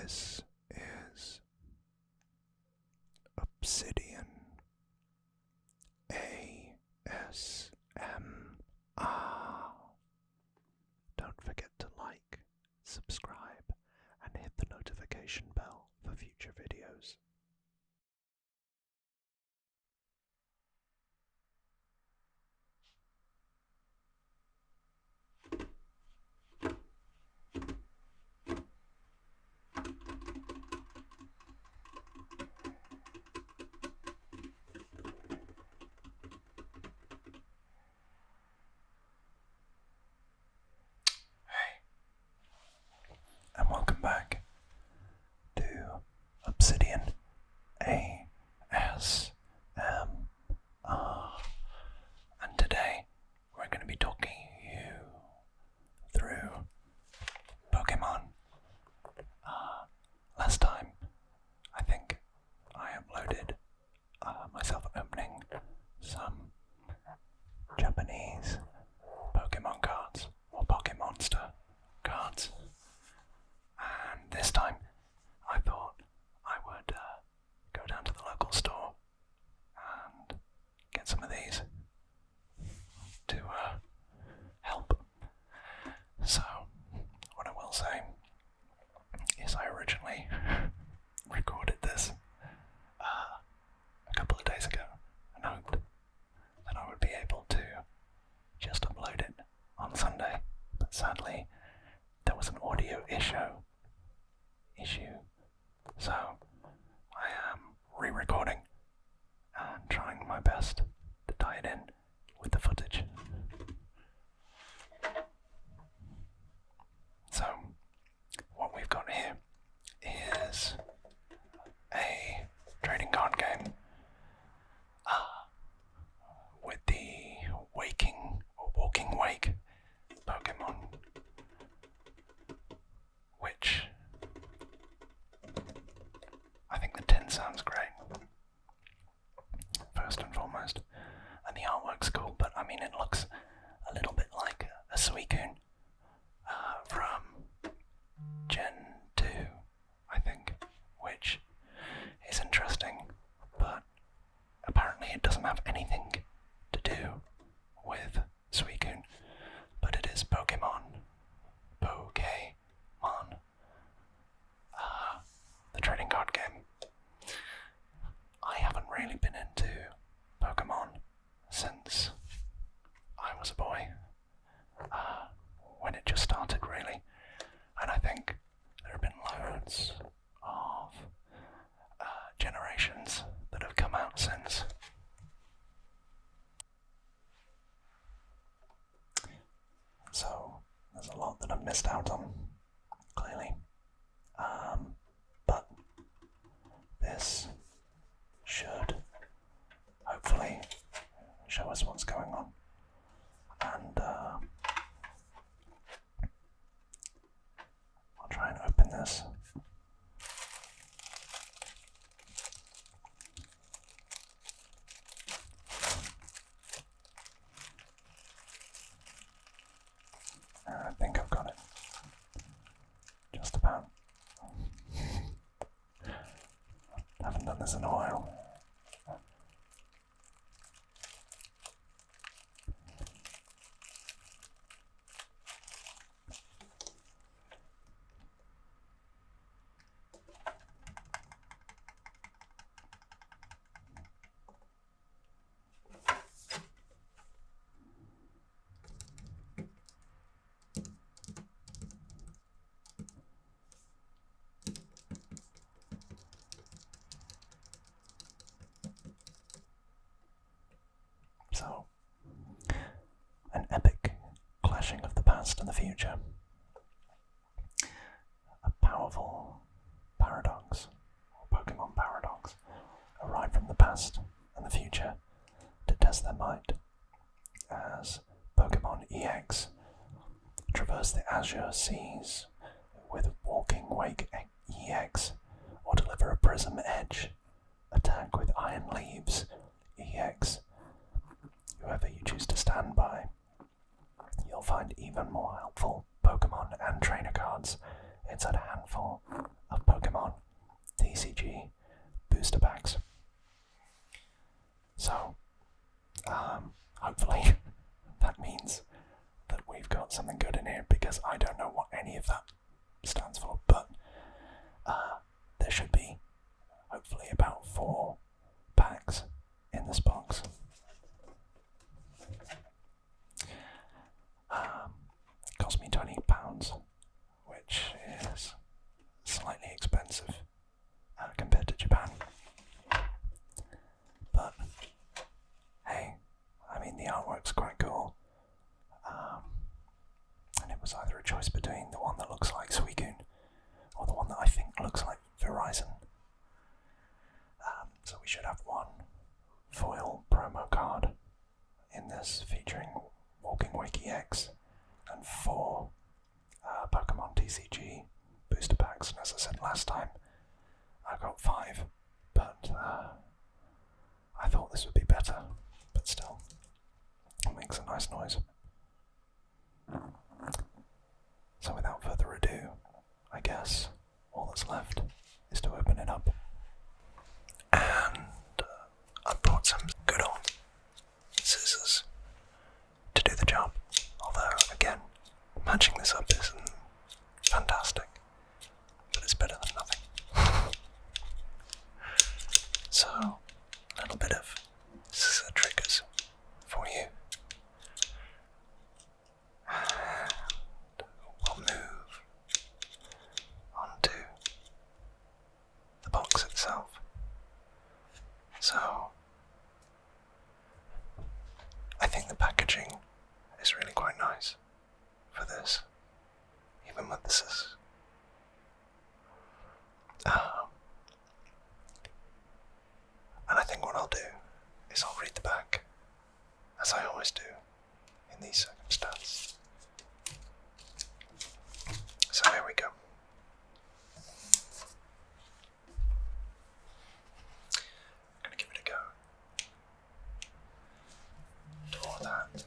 This is Obsidian ASMR. Don't forget to like, subscribe, and hit the notification bell for future videos. And welcome back to Obsidian ASMR. And today we're going to be talking you through Pokemon. Last time, I think I uploaded myself opening some Japanese Pokemon cards, or Pokemonster cards. And this time, I thought I would go down to the local store and get some of these to help. So, what I will say is I originally recorded this a couple of days ago and hoped that I would be able to just upload it on Sunday, but sadly there was an audio issue, so I am re-recording and trying my best to tie it in with the footage. So what we've got here is a trading card game with the Walking Wake Pokemon, which I think the tin sounds great, first and foremost, and the artwork's cool, but I mean it looks a little bit like a Suicune from Gen 2, I think, which is interesting, but apparently it doesn't have anything to do with Suicune, but it is Pokemon, the trading card game. I haven't really been into Pokemon since I was a boy, when it just started really, and I think there have been loads of generations that have come out since. So there's a lot that I've missed out on, clearly, but this should hopefully show us what's going on, and I'll try and open this. I think I've got it. Just about. Haven't done this in a while. So, an epic clashing of the past and the future. A powerful paradox, or Pokemon paradox, arrive from the past and the future to test their might, as Pokemon EX traverse the azure seas with Walking Wake EX, or deliver a Prism Edge attack with Iron Leaves EX. Whoever you choose to stand by, you'll find even more helpful Pokemon and trainer cards inside a handful of Pokedex because I don't know what any of that stands for, but there should be hopefully about 4 packs in this box. It cost me £20, which is slightly expensive compared to Japan. But hey, I mean, the artwork's quite cool. And it was either a choice between the one that looks like Suicune or the one that I think looks like Verizon. So we should have 1 foil promo card in this featuring Walking Wakey X and 4 Pokemon TCG booster packs. And as I said last time, I got 5, but I thought this would be better, but still, it makes a nice noise. So without further ado, I guess all that's left is to open it up. And I brought some good old scissors to do the job. Although, again, matching this up isn't fantastic, but it's better than nothing. So, a little bit of scissor triggers for you. And we'll move onto the box itself. So, I think the packaging is really quite nice for this, even with the scissors. And I think what I'll do is I'll read the back, as I always do in these circumstances. So here we go. I'm going to give it a go. Do all that.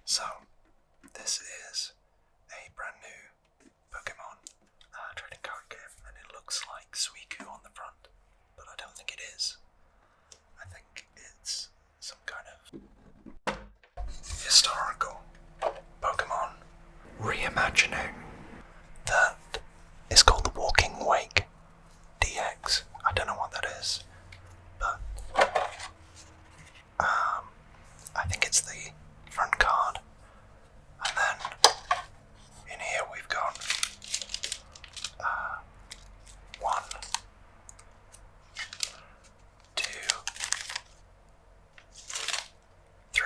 So, this is a brand new Pokemon trading card game, and it looks like Suicune on the front, but I don't think it is. I think it's some kind of historical Pokemon reimagining that is called the Walking Wake DX. I don't know what that is, but I think it's the front card, and then in here we've got 1, 2, 3,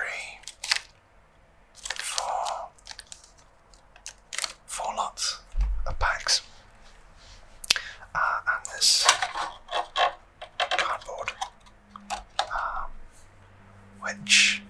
4 lots of packs, and this cardboard, which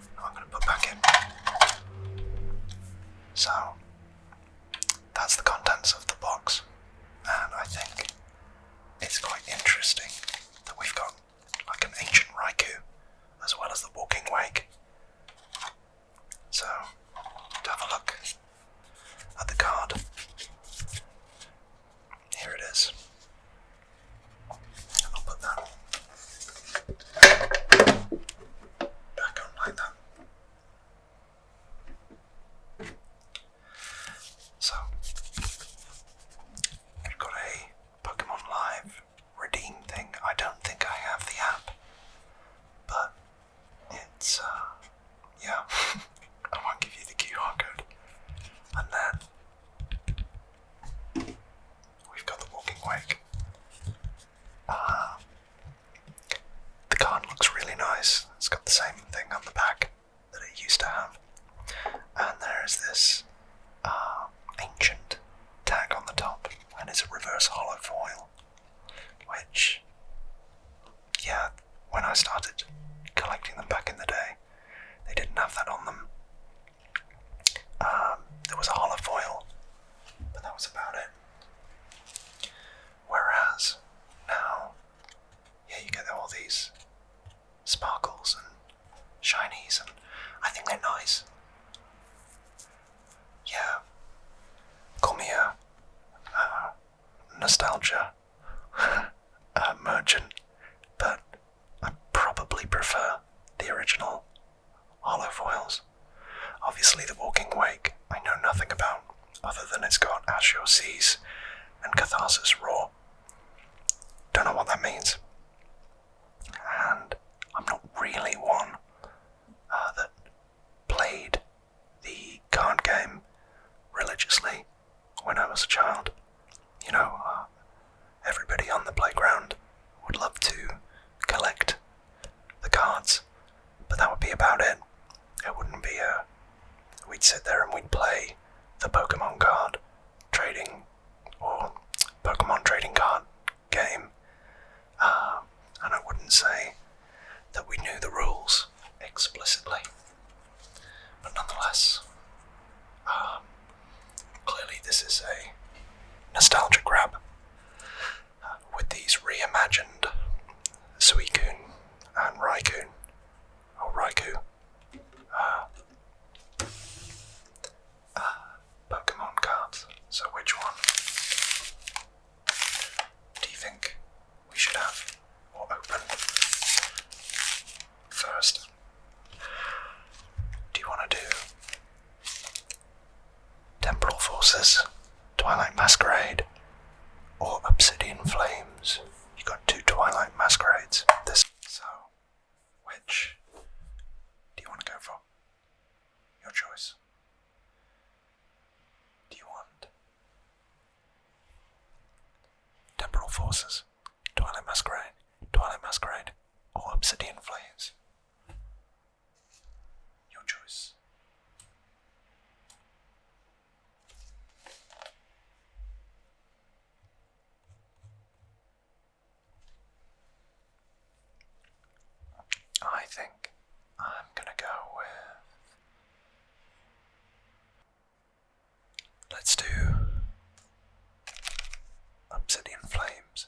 I think they're nice. Yeah. Call me a nostalgia merchant, but I probably prefer the original holofoils. Obviously the Walking Wake I know nothing about, other than it's got Azure Seas and Catharsis Raw. Don't know what that means. And I'm not really one that played the card game religiously when I was a child. You know, everybody on the playground would love to collect the cards, but that would be about it. It wouldn't be we'd sit there and we'd play the Pokemon card trading or Pokemon trading card game, and I wouldn't say that we knew the rules explicitly, but nonetheless, clearly this is a nostalgia grab with these reimagined Suicune and Raikou, or Raikou, Pokemon cards. So which one do you think we should have or open first? Do you want to do Temporal Forces, Twilight Masquerade, or Obsidian Flames? You got 2 Twilight Masquerades. So which do you want to go for? Your choice. Do you want Temporal Forces, Twilight Masquerade, or Obsidian Flames? Your choice. I think I'm gonna go with, let's do Obsidian Flames.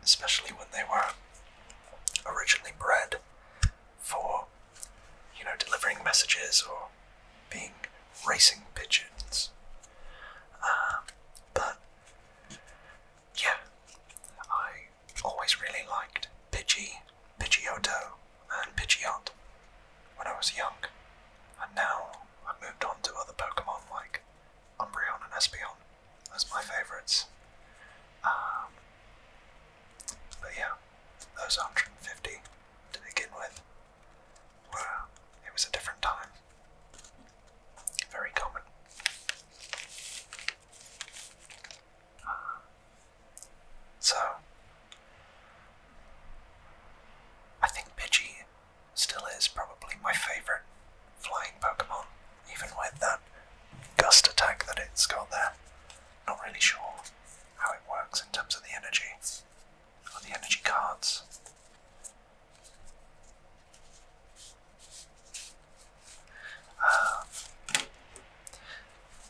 especially when they were originally bred for, delivering messages or being racing pigeons. But yeah, I always really liked Pidgeotto, and Pidgeot when I was young, and now I've moved on to other Pokemon like Umbreon and Espeon as my favourites. But yeah, those 150 to begin with it was a different time. Very common. So, I think Pidgey still is probably my favourite flying Pokemon, even with that gust attack that it's got there. Not really sure how it works in terms of the energy, or the energy cards.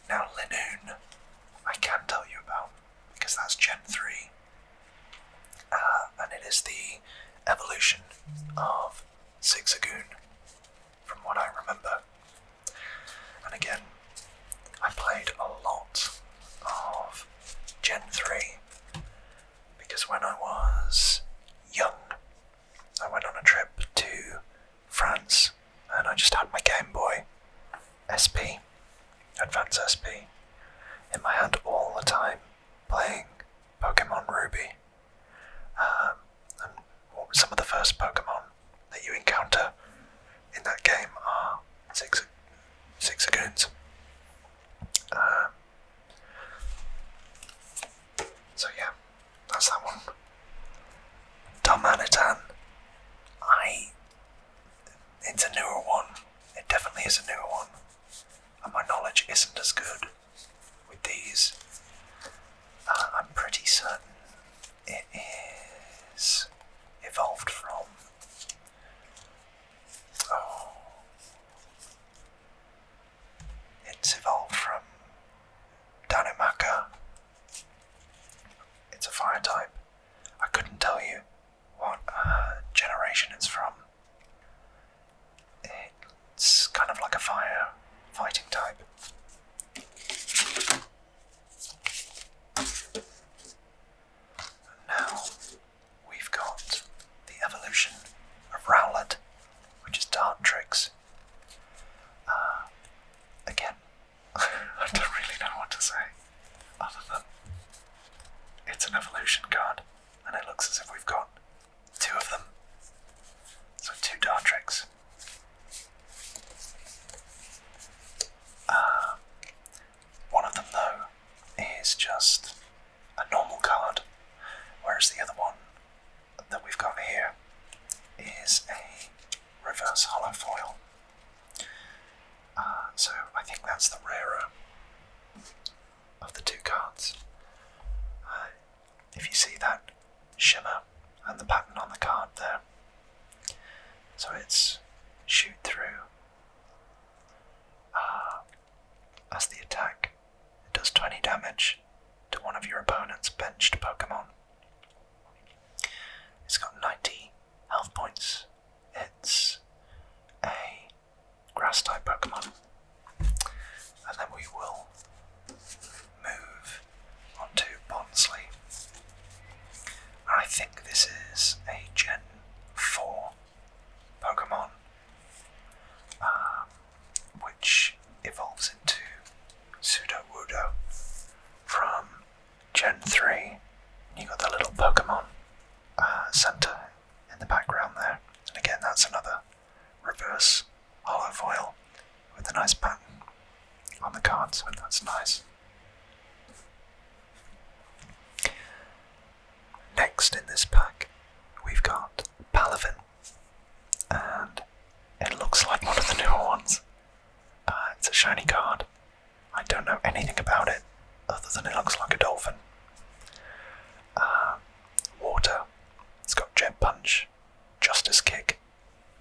Now Linoon, I can tell you about, because that's Gen 3, and it is the evolution of Zigzagoon, from what I remember. And again, I played a lot of Gen 3, because when I was young, I went on a trip to France, and I just had my Game Boy SP, Advance SP, in my hand all the time, playing Pokemon Ruby. And some of the first Pokemon that you encounter in that game are Zigzagoons. So yeah, that's that one. Darmanitan. It's a newer one. It definitely is a newer one. And my knowledge isn't as good with these. I'm pretty certain it is evolved from... It's evolved from Danimaka. It's a fire type. I couldn't tell you what generation it's from. It's kind of like a fire fighting type. Now we've got the evolution of Rowlet, which is Dartrix. Again, I don't really know what to say, other than it's an evolution card, and it looks as if we've got two of them. So 2 Dartrix. One of them, though, is just a normal card, whereas the other one that we've got here is a reverse hollow foil. So I think that's the rarer of the 2 cards. If you see that shimmer and the pattern on the card there, so it's shoot through. As the attack, it does 20 damage to one of your opponent's benched Pokemon. It's got 90 health points. It's a grass type Pokemon. And then we will move on to Bonsly. And I think this is a Gen 4 Pokemon, which evolves into Sudowoodo from Gen 3. You got the little Pokemon center in the background there. And again, that's another reverse hollow foil with a nice pattern on the card, so that's nice. Next in this pack, we've got Palavin, and it looks like one of the newer ones. It's a shiny card. I don't know anything about it, other than it looks like a dolphin. Water. It's got Jet Punch, Justice Kick,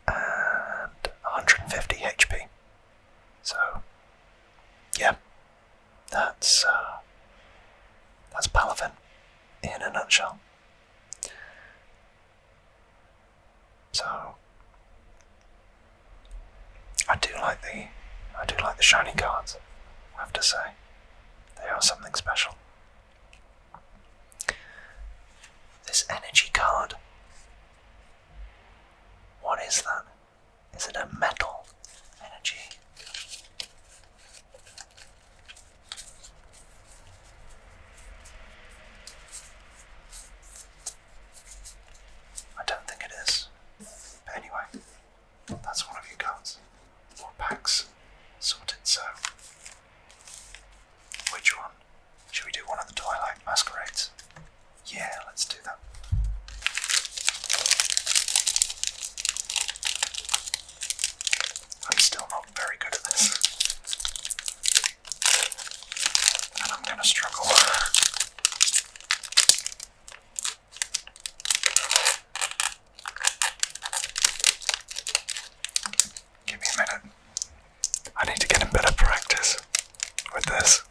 and 150 HP. So, yeah, that's Palavin in a nutshell. So I do like the shiny cards, I have to say. They are something special. This energy card. What is that? Is it a metal energy? I don't think it is. But anyway, that's one of your cards. More packs sorted, so which one? Should we do one of the Twilight Masquerades? Yeah, let's do that. I'm still not very good at this. And I'm gonna struggle. Give me a minute. I need to get in better practice with this.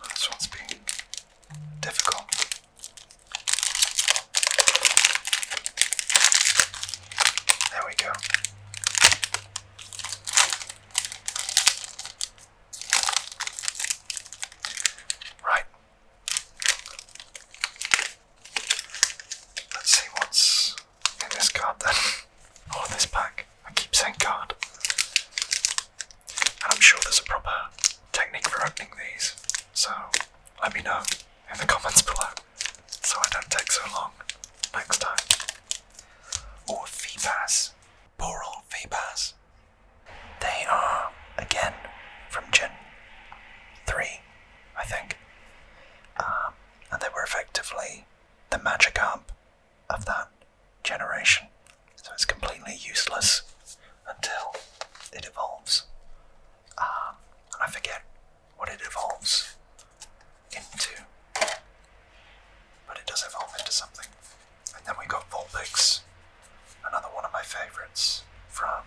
This one's been difficult. There we go. Right. Let's see what's in this card then. Or this pack. I keep saying card. And I'm sure there's a proper technique for opening these. So let me know in the comments below so I don't take so long next time. Or Feepass. Poor old Feepass. They are, again, from Gen 3, I think. And they were effectively the magic up of that generation. So it's completely useless until it evolves. And I forget what it evolves into. But it does evolve into something. And then we got Vulpix, another one of my favourites from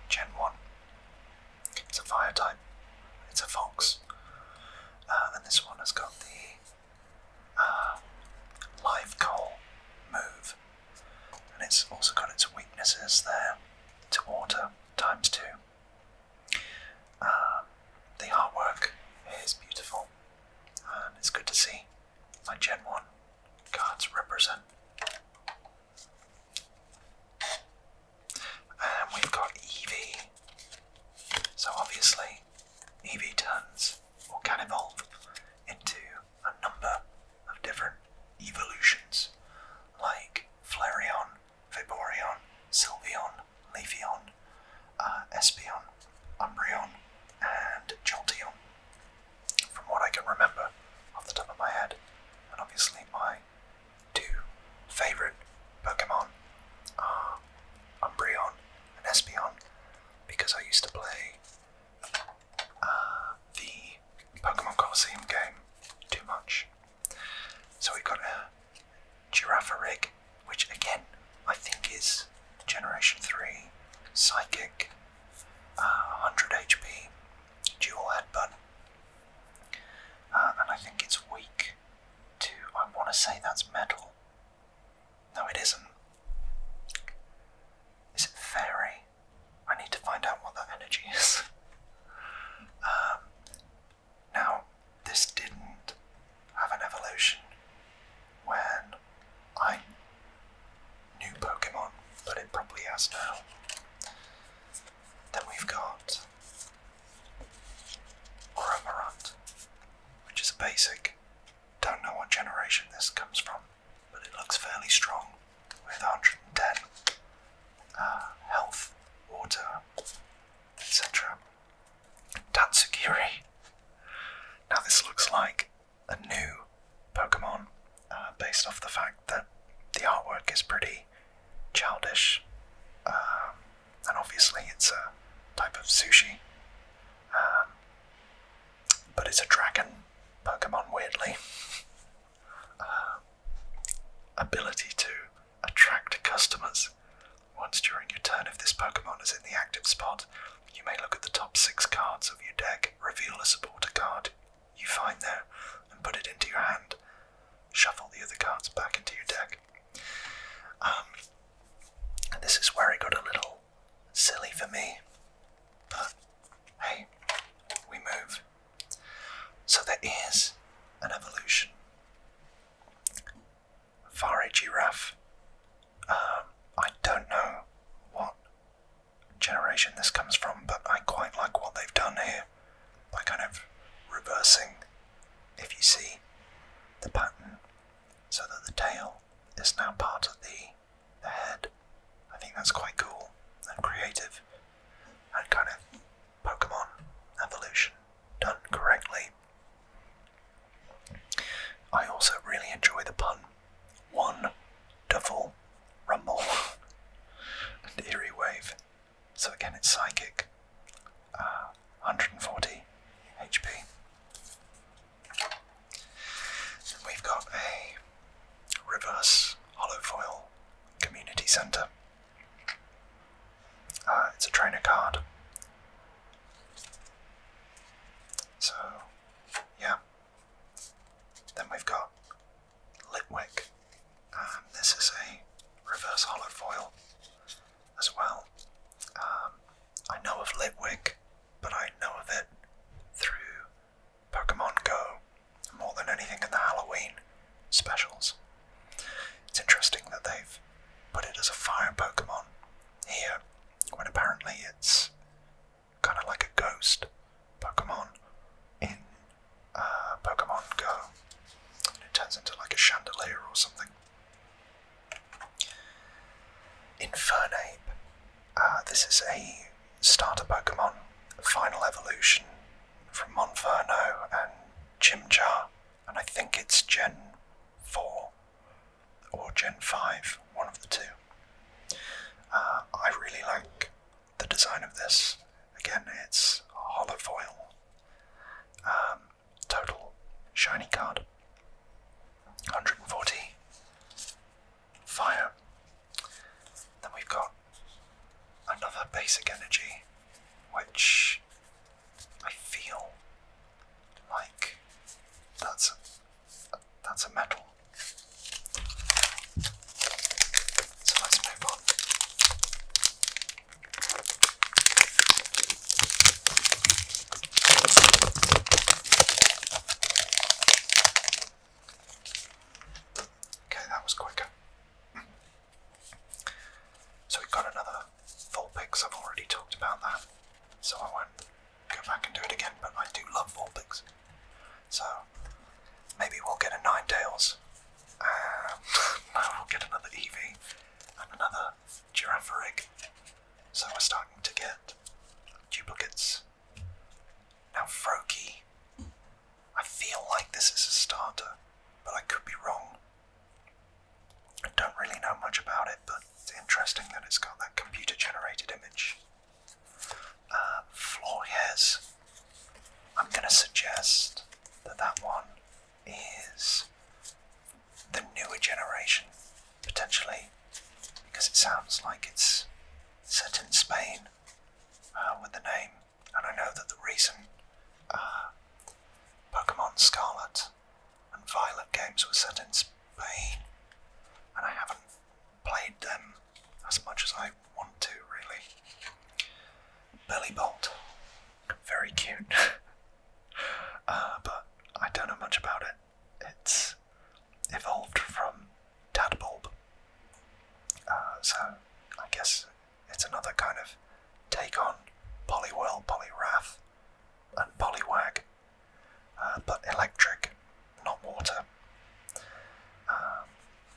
Gen 1. It's a fire type. It's a fox. And this one has got the live coal move. And it's also got its weaknesses there to water ×2. The artwork is beautiful. And it's good to see my Gen 1 cards represent. And we've got Eevee. So obviously, Eevee turns or can evolve into a number of different evolutions, like Flareon, Vaporeon, Sylveon, Leafeon, Espeon, Umbreon, and Jolteon, from what I can remember off the top of my head. And obviously my two favourite Pokemon are Umbreon and Espeon, because I used to play the Pokemon Colosseum game too much. So we've got a Girafarig, which again I think is Generation 3, Psychic, 100 HP, dual headbutt, and I think it's weak to, I want to say that's metal. No, it isn't. Is it fairy? I need to find out what that energy is. Now, this didn't have an evolution when I knew Pokemon, but it probably has now. Then we've got Oromorant, which is a basic. Don't know what generation this comes from, but it looks fairly strong with 110 health, water, etc. Tatsugiri. Now this looks like a new Pokemon, based off the fact that the artwork is pretty childish, and obviously it's a type of sushi, but it's a dragon Pokemon, weirdly. Ability to attract customers. Once during your turn, if this Pokemon is in the active spot, you may look at the top 6 cards of your deck, reveal a supporter but I quite like what they've done here by kind of reversing, if you see, the pattern so that the tail is now part of the head. I think that's quite cool and creative and kind of Pokemon evolution done correctly. I also really enjoy the pun. Wonderful rumble and eerie wave. So again, it's psychic. 140 HP. Then we've got a reverse holofoil community centre. It's a trainer card. So, yeah. Then we've got Litwick. This is a reverse holofoil as well. I know of Litwick, but I know of it through Pokemon Go more than anything in the Halloween specials. It's interesting that they've put it as a fire Pokemon here, when apparently it's kind of like a ghost Pokemon in Pokemon Go. And it turns into like a chandelier or something. Infernape. This is a starter Pokemon, final evolution from Monferno and Chimchar, and I think it's Gen 4 or Gen 5, one of the two. I really like the design of this. Again, it's a holofoil. Total shiny card. 140 fire. Then we've got another basic energy, which I feel like that's a metal. So let's move on. Okay, that was quicker. So we've got another Vulpix. I've already talked about that, so I won't go back and do it again, but I do love Vulpix. So maybe we'll get a Ninetales. We'll get another Eevee and another Girafarig. So we're starting to get duplicates. Now Froakie. I feel like this is a starter, but I could be wrong. I don't really know much about it, but it's interesting that it's got that computer-generated image. Florges. I'm going to suggest that that one is the newer generation, potentially, because it sounds like it's set in Spain with the name, and I know that the recent Pokemon Scarlet and Violet games were set in Spain, and I haven't played them as much as I want to, really. Bellybolt. Very cute. But I don't know much about it. It's evolved from Tadbulb. So I guess it's another kind of take on Poliwhirl, Poliwrath, and Poliwag. But electric, not water.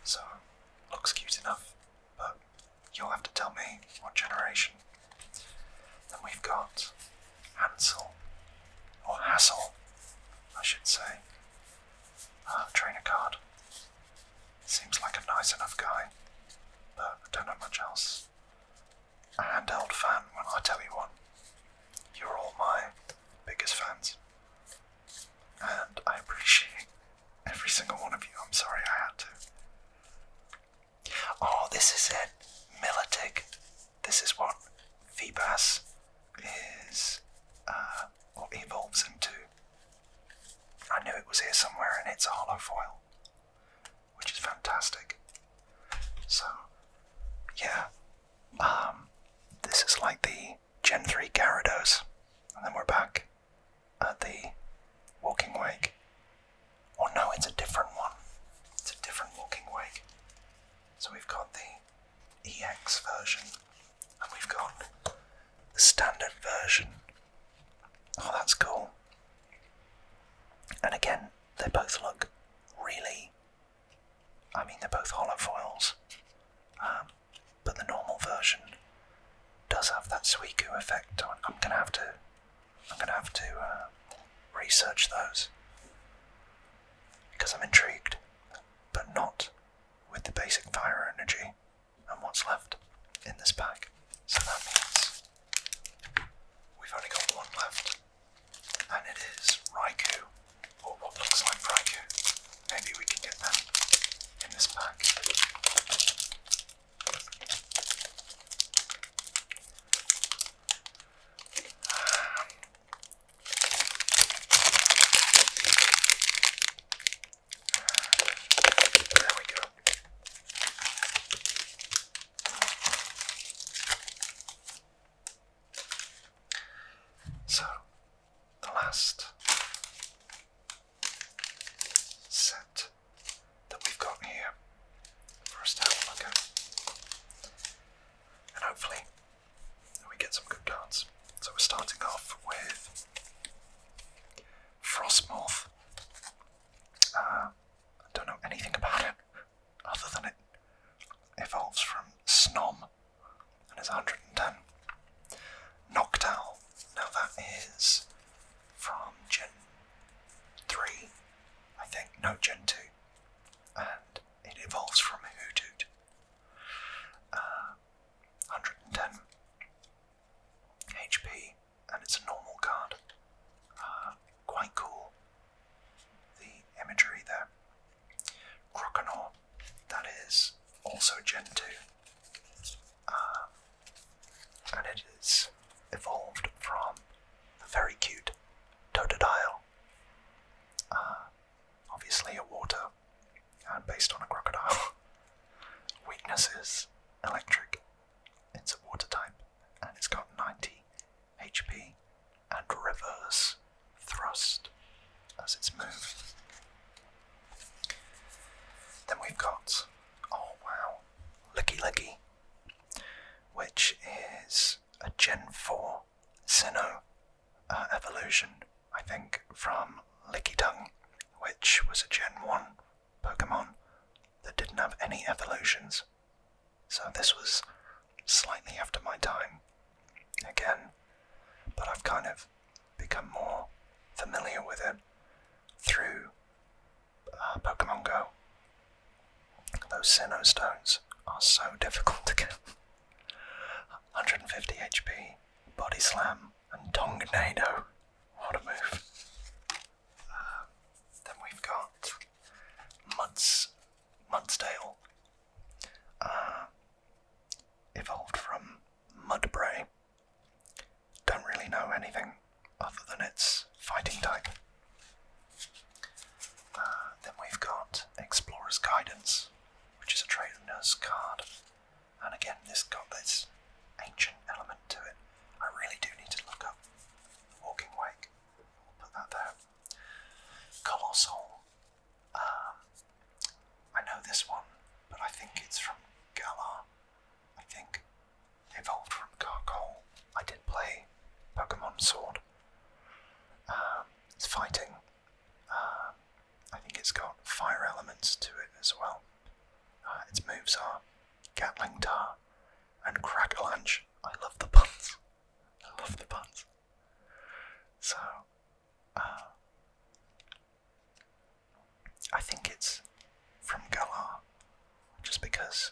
So looks cute enough, but you'll have to tell me what generation. Then we've got Hansel, or Hassel, I should say. Trainer card. Seems like a nice enough guy, but I don't know much else. A handheld fan, when I tell you one. You're all my biggest fans. And I appreciate every single one of you. I'm sorry I had to. Oh, this is it. Milotic. This is what Feebas is, or evolves into. I knew it was here somewhere, and it's a holofoil, which is fantastic. So, yeah. This is like the Gen 3 Gyarados, and then we're back at the Walking Wake. Oh no, it's a different one. It's a different Walking Wake. So we've got the EX version, and we've got the standard version. Oh, that's cool. And again, they both look really... I mean, they're both holofoils. But the normal version does have that Suicune effect. I'm gonna have to research those because I'm intrigued, but not with the basic fire energy and what's left in this pack. So that means we've only got one left, and it is Raikou, or what looks like Raikou. Maybe we can get them in this pack. There we go. So, the last set that we've got here for us to have a look at, and hopefully we get some good cards. So we're starting off with Frostmoth. I don't know anything about it other than it evolves from Snom and is 110. Noctowl. Now that is from Gen 3, I think. No, Gen 2. And it evolves from Hoothoot. 110 HP, and it's a normal card. Quite cool. The imagery there. Croconaw. That is also Gen 2. And it is evolved from a very cute Totodile. Obviously a water, and based on a crocodile. Weakness is electric. It's a water type, and it's got 90 HP and reverse thrust as its move. Then we've got, oh wow, Licky, which is a Gen 4 Sinnoh evolution, I think, from Lickitung, which was a Gen 1 Pokemon that didn't have any evolutions. So this was slightly after my time, again, but I've kind of become more familiar with it through Pokemon Go. Those Sinnoh stones are so difficult to get. 150 HP, Body Slam, and Tonganado. What a move. Then we've got Mudsdale. Evolved from Mudbray. Don't really know anything other than its fighting type. Then we've got Explorer's Guidance, which is a trainer's card. And again, this got this ancient element to it. I really do need to look up Walking Wake. Put that there. Colossal. I know this one, but I think it's from Galar. I think evolved from Gargoyle. I did play Pokemon Sword. It's fighting. I think it's got fire elements to it as well. Its moves are Gatling Tar and Crackalaunch. I love the puns. So, I think it's from Galar, just because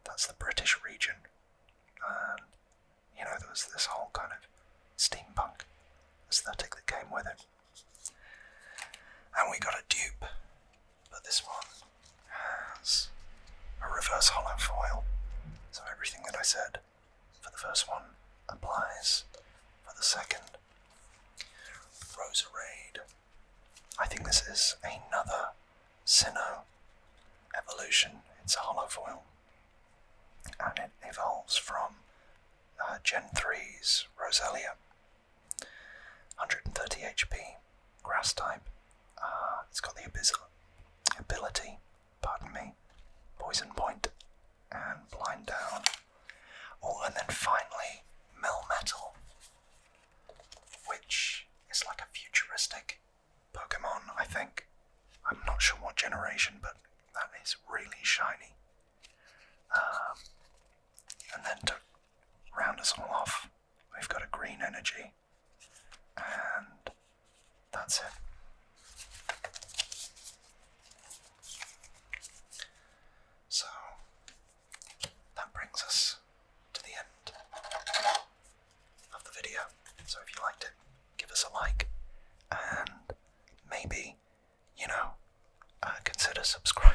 that's the British region. And, you know, there was this whole kind of steampunk aesthetic that came with it. And we got a dupe, but this one has a reverse hollow foil. So everything that I said for the first one applies for the second. Roserade. I think this is another Sinnoh evolution. It's a hollow foil. And it evolves from Gen 3's Roselia. 130 HP, grass type. It's got the ability, Poison Point, and Blind Down. Oh, and then finally, Melmetal. that's it. So, that brings us to the end of the video. So if you liked it, give us a like, and maybe, consider subscribing.